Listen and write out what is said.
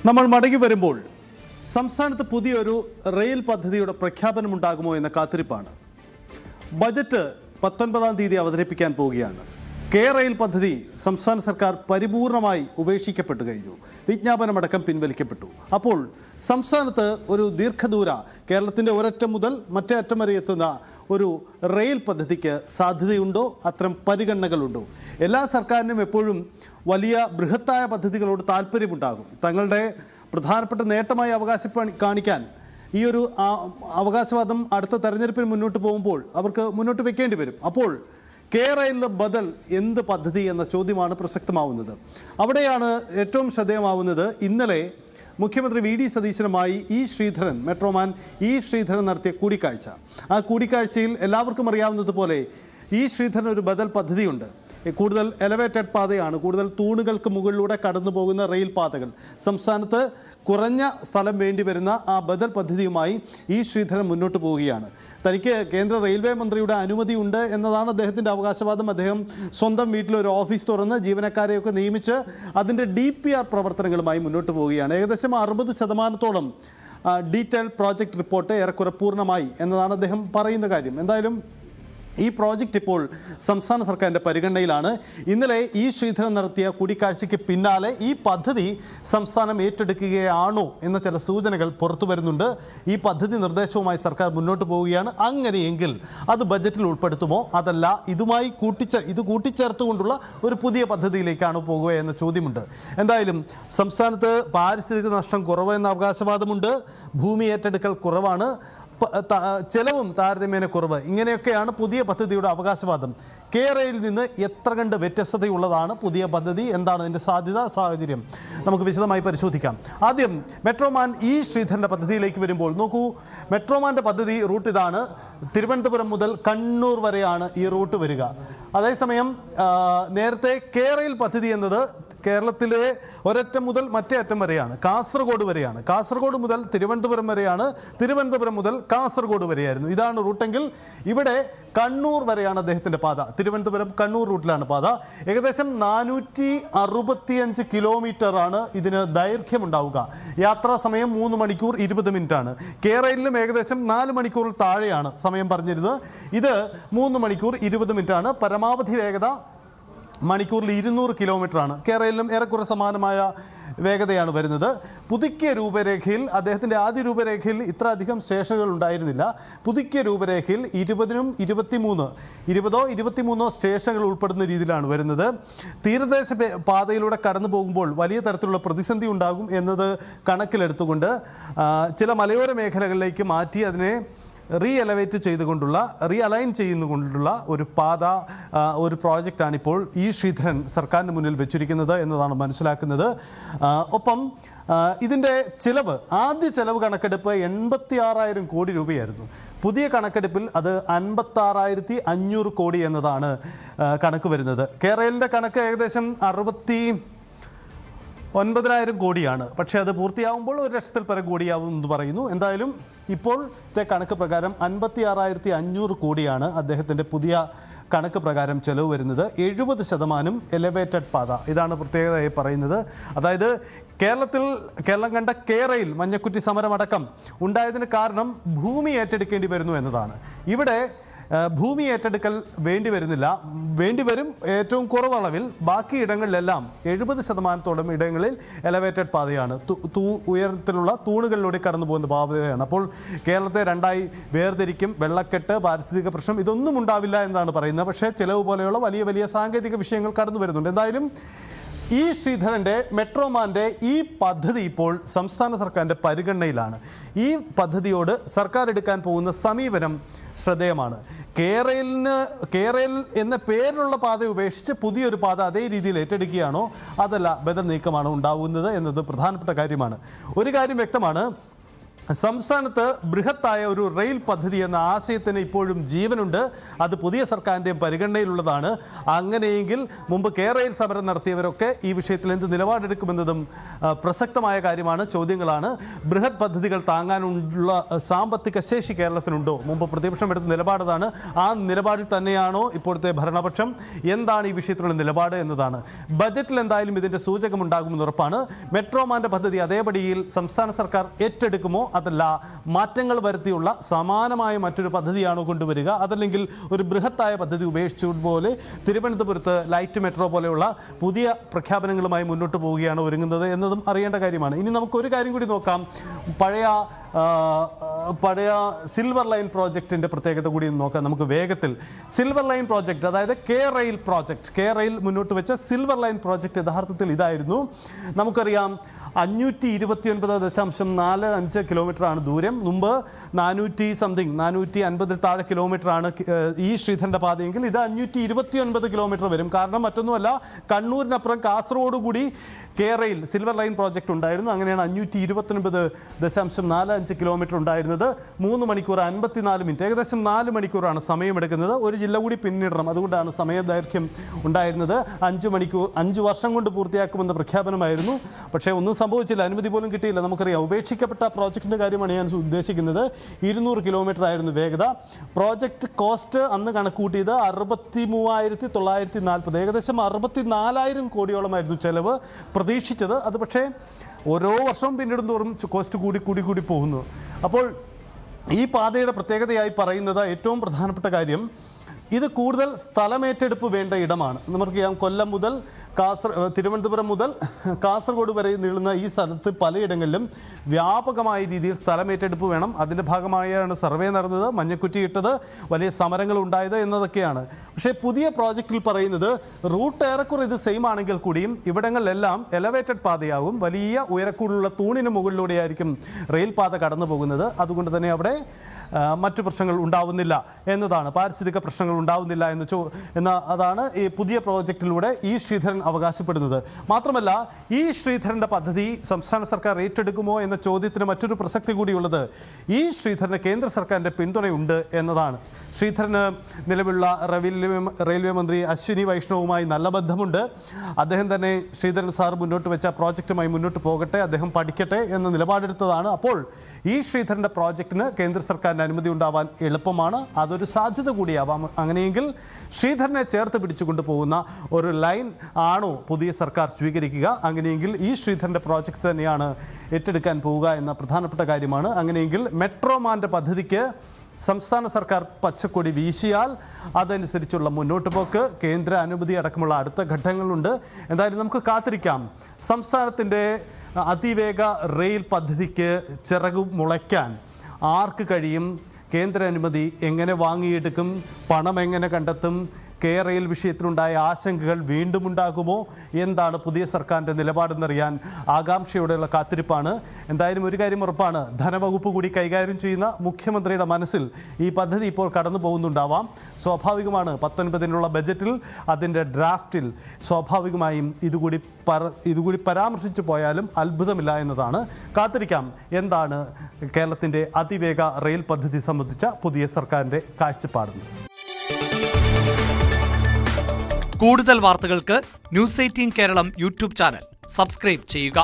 നമ്മൾ മടങ്ങി വരുമ്പോൾ സംസ്ഥാനത്ത് പുതിയൊരു റെയിൽ പദ്ധതിയുടെ പ്രഖ്യാപനമുണ്ടാകുമോ എന്ന കാത്തിരിപ്പാണ്. ബജറ്റ് 19-ാം തീയതി അവതരിപ്പിക്കാൻ പോവുകയാണ്. റെയിൽ പദ്ധതി സംസ്ഥാന സർക്കാർ പരിപൂർണമായി ഉപേക്ഷിക്കപ്പെട്ടു കഴിഞ്ഞു. വിജ്ഞാപനമടക്കം പിൻവലിക്കപ്പെട്ടു. അപ്പോൾ സംസ്ഥാനത്ത് ഒരു ദീർഘദൂര കേരളത്തിൻ്റെ ഒരറ്റം മുതൽ മറ്റേ അറ്റം വരെ എത്തുന്ന ഒരു റെയിൽ പദ്ധതിക്ക് സാധ്യതയുണ്ടോ? അത്തരം പരിഗണനകളുണ്ടോ? എല്ലാ സർക്കാരിനും എപ്പോഴും വലിയ ബൃഹത്തായ പദ്ധതികളോട് താല്പര്യമുണ്ടാകും. തങ്ങളുടെ പ്രധാനപ്പെട്ട നേട്ടമായി കാണിക്കാൻ ഈ ഒരു അവകാശവാദം അടുത്ത തെരഞ്ഞെടുപ്പിന് മുന്നോട്ട് പോകുമ്പോൾ അവർക്ക് മുന്നോട്ട് വെക്കേണ്ടി വരും. അപ്പോൾ റെയിലിന് ബദൽ എന്ത് പദ്ധതി എന്ന ചോദ്യമാണ് പ്രസക്തമാവുന്നത്. അവിടെയാണ് ഏറ്റവും ശ്രദ്ധേയമാവുന്നത് ഇന്നലെ മുഖ്യമന്ത്രി വി ഡി സതീശനുമായി ശ്രീധരൻ, മെട്രോമാൻ ശ്രീധരൻ നടത്തിയ കൂടിക്കാഴ്ച. ആ കൂടിക്കാഴ്ചയിൽ എല്ലാവർക്കും അറിയാവുന്നതുപോലെ ശ്രീധരൻ ഒരു ബദൽ പദ്ധതിയുണ്ട്. കൂടുതൽ എലവേറ്റഡ് പാതയാണ്, കൂടുതൽ തൂണുകൾക്ക് മുകളിലൂടെ കടന്നു പോകുന്ന റെയിൽ പാതകൾ. സംസ്ഥാനത്ത് കുറഞ്ഞ സ്ഥലം വേണ്ടി വരുന്ന ആ ബദൽ പദ്ധതിയുമായി ശ്രീധരൻ മുന്നോട്ട് പോവുകയാണ്. തനിക്ക് കേന്ദ്ര റെയിൽവേ മന്ത്രിയുടെ അനുമതിയുണ്ട് എന്നതാണ് അദ്ദേഹത്തിൻ്റെ അവകാശവാദം. അദ്ദേഹം സ്വന്തം വീട്ടിലൊരു ഓഫീസ് തുറന്ന് ജീവനക്കാരെയൊക്കെ നിയമിച്ച് അതിൻ്റെ DPR പ്രവർത്തനങ്ങളുമായി മുന്നോട്ട് പോവുകയാണ്. ഏകദേശം 60% ഡീറ്റെയിൽ പ്രോജക്റ്റ് റിപ്പോർട്ട് ഏറെക്കുറെ പൂർണ്ണമായി എന്നതാണ് അദ്ദേഹം പറയുന്ന കാര്യം. എന്തായാലും ഈ പ്രോജക്റ്റ് ഇപ്പോൾ സംസ്ഥാന സർക്കാരിൻ്റെ പരിഗണനയിലാണ്. ഇന്നലെ ശ്രീധരൻ നടത്തിയ കൂടിക്കാഴ്ചയ്ക്ക് പിന്നാലെ ഈ പദ്ധതി സംസ്ഥാനം ഏറ്റെടുക്കുകയാണോ എന്ന ചില സൂചനകൾ പുറത്തു വരുന്നുണ്ട്. ഈ പദ്ധതി നിർദ്ദേശവുമായി സർക്കാർ മുന്നോട്ട് പോവുകയാണ്. അങ്ങനെയെങ്കിൽ അത് ബജറ്റിൽ ഉൾപ്പെടുത്തുമോ, അതല്ല ഇതുമായി കൂട്ടിച്ചേർത്തുകൊണ്ടുള്ള ഒരു പുതിയ പദ്ധതിയിലേക്കാണോ പോകുക എന്ന ചോദ്യമുണ്ട്. എന്തായാലും സംസ്ഥാനത്ത് പാരിസ്ഥിതിക നഷ്ടം കുറവ് എന്ന അവകാശവാദമുണ്ട്. ഭൂമി ഏറ്റെടുക്കൽ കുറവാണ്, ചെലവും താരതമ്യേന കുറവ്. ഇങ്ങനെയൊക്കെയാണ് പുതിയ പദ്ധതിയുടെ അവകാശവാദം. റെയിലിൽ നിന്ന് എത്ര കണ്ട് വ്യത്യസ്തതയുള്ളതാണ് പുതിയ പദ്ധതി? എന്താണ് അതിൻ്റെ സാധ്യത, സാഹചര്യം? നമുക്ക് വിശദമായി പരിശോധിക്കാം. ആദ്യം മെട്രോമാൻ ശ്രീധരൻ്റെ പദ്ധതിയിലേക്ക് വരുമ്പോൾ നോക്കൂ, മെട്രോമാൻ്റെ പദ്ധതി റൂട്ട് ഇതാണ്. തിരുവനന്തപുരം മുതൽ കണ്ണൂർ വരെയാണ് ഈ റൂട്ട് വരിക. അതേസമയം നേരത്തെ റെയിൽ പദ്ധതി എന്നത് കേരളത്തിലെ ഒരറ്റം മുതൽ മറ്റേ അറ്റം വരെയാണ്, കാസർഗോഡ് വരെയാണ്. കാസർഗോഡ് മുതൽ തിരുവനന്തപുരം വരെയാണ്, തിരുവനന്തപുരം മുതൽ കാസർഗോഡ് വരെയായിരുന്നു. ഇതാണ് റൂട്ടെങ്കിൽ ഇവിടെ കണ്ണൂർ വരെയാണ് അദ്ദേഹത്തിൻ്റെ പാത. തിരുവനന്തപുരം കണ്ണൂർ റൂട്ടിലാണ് പാത. ഏകദേശം 465 കിലോമീറ്ററാണ് ഇതിന് ദൈർഘ്യമുണ്ടാവുക. യാത്രാ സമയം 3 മണിക്കൂർ 20 മിനിറ്റാണ്. റെയിലിലും ഏകദേശം 4 മണിക്കൂറിൽ താഴെയാണ് സമയം പറഞ്ഞിരുന്നത്. ഇത് 3 മണിക്കൂർ 20 മിനിറ്റാണ്. പരമാവധി വേഗത മണിക്കൂറിൽ 200 കിലോമീറ്ററാണ്. റെയിലിലും ഏറെക്കുറെ സമാനമായ വേഗതയാണ് വരുന്നത്. പുതുക്കിയ രൂപരേഖയിൽ, അദ്ദേഹത്തിൻ്റെ ആദ്യ രൂപരേഖയിൽ ഇത്ര അധികം സ്റ്റേഷനുകൾ ഉണ്ടായിരുന്നില്ല. പുതുക്കിയ രൂപരേഖയിൽ 20-നും 23 സ്റ്റേഷനുകൾ ഉൾപ്പെടുന്ന രീതിയിലാണ് വരുന്നത്. തീരദേശ പാതയിലൂടെ കടന്നു പോകുമ്പോൾ വലിയ തരത്തിലുള്ള പ്രതിസന്ധി ഉണ്ടാകും എന്നത് കണക്കിലെടുത്തുകൊണ്ട് ചില മലയോര മേഖലകളിലേക്ക് മാറ്റി അതിനെ റീഅലൈൻ ചെയ്യുന്നുകൊണ്ടുള്ള ഒരു പാത, ഒരു പ്രോജക്റ്റാണിപ്പോൾ ശ്രീധരൻ സർക്കാരിന് മുന്നിൽ വെച്ചിരിക്കുന്നത് എന്നതാണ് മനസ്സിലാക്കുന്നത്. ഒപ്പം ഇതിൻ്റെ ആദ്യ ചെലവ് കണക്കെടുപ്പ് 86,000 കോടി രൂപയായിരുന്നു. പുതിയ കണക്കെടുപ്പിൽ അത് 56,500 കോടി എന്നതാണ് കണക്ക് വരുന്നത്. റെയിലിൻ്റെ കണക്ക് ഏകദേശം 69,000 കോടിയാണ്. പക്ഷേ അത് പൂർത്തിയാകുമ്പോൾ 1,00,000-ൽ പരം കോടിയാവും എന്ന് പറയുന്നു. എന്തായാലും ഇപ്പോഴത്തെ കണക്ക് പ്രകാരം 56,500 കോടിയാണ് അദ്ദേഹത്തിൻ്റെ പുതിയ കണക്ക് പ്രകാരം ചെലവ് വരുന്നത്. 70% എലവേറ്റഡ് പാത. ഇതാണ് പ്രത്യേകതയായി പറയുന്നത്. അതായത് കേരളം കണ്ട റെയിൽ മഞ്ഞക്കുറ്റി സമരമടക്കം ഉണ്ടായതിന് കാരണം ഭൂമി ഏറ്റെടുക്കേണ്ടി വരുന്നു എന്നതാണ്. ഇവിടെ ഭൂമി ഏറ്റെടുക്കൽ വേണ്ടിവരും ഏറ്റവും കുറവളവിൽ. ബാക്കി ഇടങ്ങളിലെല്ലാം 70% ഇടങ്ങളിൽ എലവേറ്റഡ് പാതയാണ്, ഉയരത്തിലുള്ള തൂണുകളിലൂടെ കടന്നു പോകുന്ന പാതയാണ്. അപ്പോൾ കേരളത്തെ രണ്ടായി വേർതിരിക്കും. വെള്ളക്കെട്ട്, പാരിസ്ഥിതിക പ്രശ്നം ഇതൊന്നും ഉണ്ടാവില്ല എന്നാണ് പറയുന്നത്. പക്ഷേ ചെലവ് പോലെയുള്ള വലിയ വലിയ സാങ്കേതിക വിഷയങ്ങൾ കടന്നു വരുന്നുണ്ട്. എന്തായാലും ശ്രീധരൻ്റെ മെട്രോമാൻ്റെ ഈ പദ്ധതി ഇപ്പോൾ സംസ്ഥാന സർക്കാരിൻ്റെ പരിഗണനയിലാണ്. ഈ പദ്ധതിയോട് സർക്കാർ എടുക്കാൻ പോകുന്ന സമീപനം ശ്രദ്ധേയമാണ്. റെയിൽ എന്ന പേരിലുള്ള പാത ഉപേക്ഷിച്ച് പുതിയൊരു പാത അതേ രീതിയിൽ ഏറ്റെടുക്കുകയാണോ, അതല്ല ബദൽ നീക്കമാണോ ഉണ്ടാവുന്നത് എന്നത് പ്രധാനപ്പെട്ട കാര്യമാണ്. ഒരു കാര്യം വ്യക്തമാണ്, സംസ്ഥാനത്ത് ബൃഹത്തായ ഒരു റെയിൽ പദ്ധതി എന്ന ആശയത്തിന് ഇപ്പോഴും ജീവനുണ്ട്. അത് പുതിയ സർക്കാരിൻ്റെയും പരിഗണനയിലുള്ളതാണ്. അങ്ങനെയെങ്കിൽ മുമ്പ് കെ റെയിൽ സമരം നടത്തിയവരൊക്കെ ഈ വിഷയത്തിൽ എന്ത് നിലപാടെടുക്കുമെന്നതും പ്രസക്തമായ കാര്യമാണ്, ചോദ്യങ്ങളാണ്. ബൃഹത് പദ്ധതികൾ താങ്ങാനുള്ള സാമ്പത്തിക ശേഷി കേരളത്തിനുണ്ടോ? മുമ്പ് പ്രതിപക്ഷം എടുത്ത നിലപാടതാണ്. ആ നിലപാടിൽ തന്നെയാണോ ഇപ്പോഴത്തെ ഭരണപക്ഷം? എന്താണ് ഈ വിഷയത്തിലുള്ള നിലപാട് എന്നതാണ്. ബജറ്റിൽ എന്തായാലും ഇതിൻ്റെ സൂചകമുണ്ടാകുമെന്ന് ഉറപ്പാണ്. മെട്രോമാൻ്റെ പദ്ധതി അതേപടിയിൽ സംസ്ഥാന സർക്കാർ ഏറ്റെടുക്കുമോ, അതല്ല മാറ്റങ്ങൾ വരുത്തിയുള്ള സമാനമായ മറ്റൊരു പദ്ധതിയാണോ കൊണ്ടുവരിക, അതല്ലെങ്കിൽ ഒരു ബൃഹത്തായ പദ്ധതി ഉപേക്ഷിച്ചതുപോലെ തിരുവനന്തപുരത്ത് ലൈറ്റ് മെട്രോ പോലെയുള്ള പുതിയ പ്രഖ്യാപനങ്ങളുമായി മുന്നോട്ട് പോവുകയാണ് ഒരുങ്ങുന്നത് എന്നതും അറിയേണ്ട കാര്യമാണ്. ഇനി നമുക്കൊരു കാര്യം കൂടി നോക്കാം. പഴയ സിൽവർ ലൈൻ പ്രോജക്റ്റിൻ്റെ പ്രത്യേകത കൂടി നോക്കാം നമുക്ക് വേഗത്തിൽ. സിൽവർ ലൈൻ പ്രോജക്റ്റ്, അതായത് കെ റെയിൽ മുന്നോട്ട് വെച്ച സിൽവർ ലൈൻ പ്രോജക്റ്റ് യഥാർത്ഥത്തിൽ ഇതായിരുന്നു. നമുക്കറിയാം 529.45 കിലോമീറ്ററാണ് ദൂരം. മുമ്പ് 450 താഴെ കിലോമീറ്ററാണ് ഈ ശ്രീധരൻ്റെ പാതയെങ്കിൽ ഇത് 529 കിലോമീറ്റർ വരും. കാരണം മറ്റൊന്നുമല്ല, കണ്ണൂരിനപ്പുറം കാസർഗോഡ് കൂടി K rail silver line project ഉണ്ടായിരുന്നു. അങ്ങനെയാണ് 529.45 കിലോമീറ്റർ ഉണ്ടായിരുന്നത്. 3 മണിക്കൂർ 54 മിനിറ്റ്, ഏകദേശം 4 മണിക്കൂറാണ് സമയമെടുക്കുന്നത്. ഒരു ജില്ല കൂടി പിന്നിടണം, അതുകൊണ്ടാണ് സമയദൈർഘ്യം ഉണ്ടായിരുന്നത്. 5 വർഷം കൊണ്ട് പൂർത്തിയാക്കുമെന്ന പ്രഖ്യാപനമായിരുന്നു. പക്ഷേ ഒന്നും സംഭവിച്ചില്ല, അനുമതി പോലും കിട്ടിയില്ല. നമുക്കറിയാം, ഉപേക്ഷിക്കപ്പെട്ട പ്രോജക്റ്റിൻ്റെ കാര്യമാണ് ഞാൻ ഉദ്ദേശിക്കുന്നത്. 200 കിലോമീറ്റർ ആയിരുന്നു വേഗത. പ്രോജക്റ്റ് കോസ്റ്റ് അന്ന് കണക്കൂട്ടിയത് 63,940, ഏകദേശം 64,000 കോടിയോളമായിരുന്നു ചെലവ് പ്രതീക്ഷിച്ചത്. അത് പക്ഷേ ഓരോ വർഷവും പിന്നിടുന്തോറും കോസ്റ്റ് കൂടി പോകുന്നു. അപ്പോൾ ഈ പാതയുടെ പ്രത്യേകതയായി പറയുന്നത് ഏറ്റവും പ്രധാനപ്പെട്ട കാര്യം, ഇത് കൂടുതൽ സ്ഥലമേറ്റെടുപ്പ് വേണ്ട ഇടമാണ്. നമുക്കറിയാം, കൊല്ലം മുതൽ തിരുവനന്തപുരം മുതൽ കാസർഗോഡ് വരെ നീളുന്ന ഈ സ്ഥലത്ത് പലയിടങ്ങളിലും വ്യാപകമായ രീതിയിൽ സ്ഥലമേറ്റെടുപ്പ് വേണം. അതിൻ്റെ ഭാഗമായാണ് സർവേ നടന്നത്, മഞ്ഞക്കുറ്റി ഇട്ടത്, വലിയ സമരങ്ങൾ ഉണ്ടായത് എന്നതൊക്കെയാണ്. പക്ഷേ പുതിയ പ്രോജക്റ്റിൽ പറയുന്നത് റൂട്ട് ഏറെക്കുറെ ഇത് സെയിം ആണെങ്കിൽ കൂടിയും ഇവിടങ്ങളിലെല്ലാം എലവേറ്റഡ് പാതയാവും. വലിയ ഉയരക്കൂടുള്ള തൂണിന് മുകളിലൂടെയായിരിക്കും റെയിൽ പാത കടന്നു പോകുന്നത്. അതുകൊണ്ട് തന്നെ അവിടെ മറ്റു പ്രശ്നങ്ങൾ ഉണ്ടാവുന്നില്ല എന്നതാണ്, പാരിസ്ഥിതിക പ്രശ്നങ്ങൾ ഉണ്ടാവുന്നില്ല എന്ന അതാണ് ഈ പുതിയ പ്രോജക്റ്റിലൂടെ ഈ ശ്രീധരൻ അവകാശപ്പെടുന്നത്. മാത്രമല്ല, ഈ ശ്രീധരൻ്റെ പദ്ധതി സംസ്ഥാന സർക്കാർ ഏറ്റെടുക്കുമോ എന്ന ചോദ്യത്തിന് മറ്റൊരു പ്രസക്തി കൂടിയുള്ളത്, ഈ ശ്രീധരന് കേന്ദ്ര സർക്കാരിൻ്റെ പിന്തുണയുണ്ട് എന്നതാണ്. ശ്രീധരന് നിലവിലുള്ള റെയിൽവേ മന്ത്രി അശ്വിനി വൈഷ്ണവുമായി നല്ല ബന്ധമുണ്ട്. അദ്ദേഹം തന്നെ ശ്രീധരൻ സാർ മുന്നോട്ട് വെച്ച പ്രോജക്റ്റുമായി മുന്നോട്ട് പോകട്ടെ, അദ്ദേഹം പഠിക്കട്ടെ എന്ന നിലപാടെടുത്തതാണ്. അപ്പോൾ ഈ ശ്രീധരൻ്റെ പ്രോജക്റ്റിന് കേന്ദ്ര സർക്കാരിൻ്റെ അനുമതി ഉണ്ടാവാൻ എളുപ്പമാണ്. അതൊരു സാധ്യത കൂടിയാവാം. അങ്ങനെയെങ്കിൽ ശ്രീധരനെ ചേർത്ത് പിടിച്ചുകൊണ്ട് പോകുന്ന ഒരു ലൈൻ ആണോ പുതിയ സർക്കാർ സ്വീകരിക്കുക? അങ്ങനെയെങ്കിൽ ഈ ശ്രീധരൻ്റെ പ്രോജക്റ്റ് തന്നെയാണ് ഏറ്റെടുക്കാൻ പോവുക എന്ന പ്രധാനപ്പെട്ട കാര്യമാണ്. അങ്ങനെയെങ്കിൽ മെട്രോമാൻ്റെ പദ്ധതിക്ക് സംസ്ഥാന സർക്കാർ പച്ചക്കൊടി വീശിയാൽ അതനുസരിച്ചുള്ള മുന്നോട്ട് പോക്ക്, കേന്ദ്ര അനുമതി അടക്കമുള്ള അടുത്ത ഘട്ടങ്ങളുണ്ട്. എന്തായാലും നമുക്ക് കാത്തിരിക്കാം. സംസ്ഥാനത്തിൻ്റെ അതിവേഗ റെയിൽ പദ്ധതിക്ക് ചിറകു മുളയ്ക്കാൻ ആർക്ക് കഴിയും? കേന്ദ്ര അനുമതി എങ്ങനെ വാങ്ങിയെടുക്കും? പണം എങ്ങനെ കണ്ടെത്തും? കെ റെയിൽ വിഷയത്തിലുണ്ടായ ആശങ്കകൾ വീണ്ടും ഉണ്ടാകുമോ? എന്താണ് പുതിയ സർക്കാരിൻ്റെ നിലപാടെന്നറിയാൻ ആകാംക്ഷയോടെയുള്ള കാത്തിരിപ്പാണ്. എന്തായാലും ഒരു കാര്യം ഉറപ്പാണ്, ധനവകുപ്പ് കൂടി കൈകാര്യം ചെയ്യുന്ന മുഖ്യമന്ത്രിയുടെ മനസ്സിൽ ഈ പദ്ധതി ഇപ്പോൾ കടന്നു പോകുന്നുണ്ടാവാം. സ്വാഭാവികമാണ്, 19-നുള്ള ബജറ്റിൽ അതിൻ്റെ ഡ്രാഫ്റ്റിൽ സ്വാഭാവികമായും ഇതുകൂടി പരാമർശിച്ചു പോയാലും അത്ഭുതമില്ല എന്നതാണ്. കാത്തിരിക്കാം എന്താണ് കേരളത്തിൻ്റെ അതിവേഗ റെയിൽ പദ്ധതി സംബന്ധിച്ച പുതിയ സർക്കാരിൻ്റെ കാഴ്ചപ്പാടെന്ന്. കൂടുതൽ വാർത്തകൾക്ക് news 18 Keralam YouTube channel subscribe ചെയ്യുക.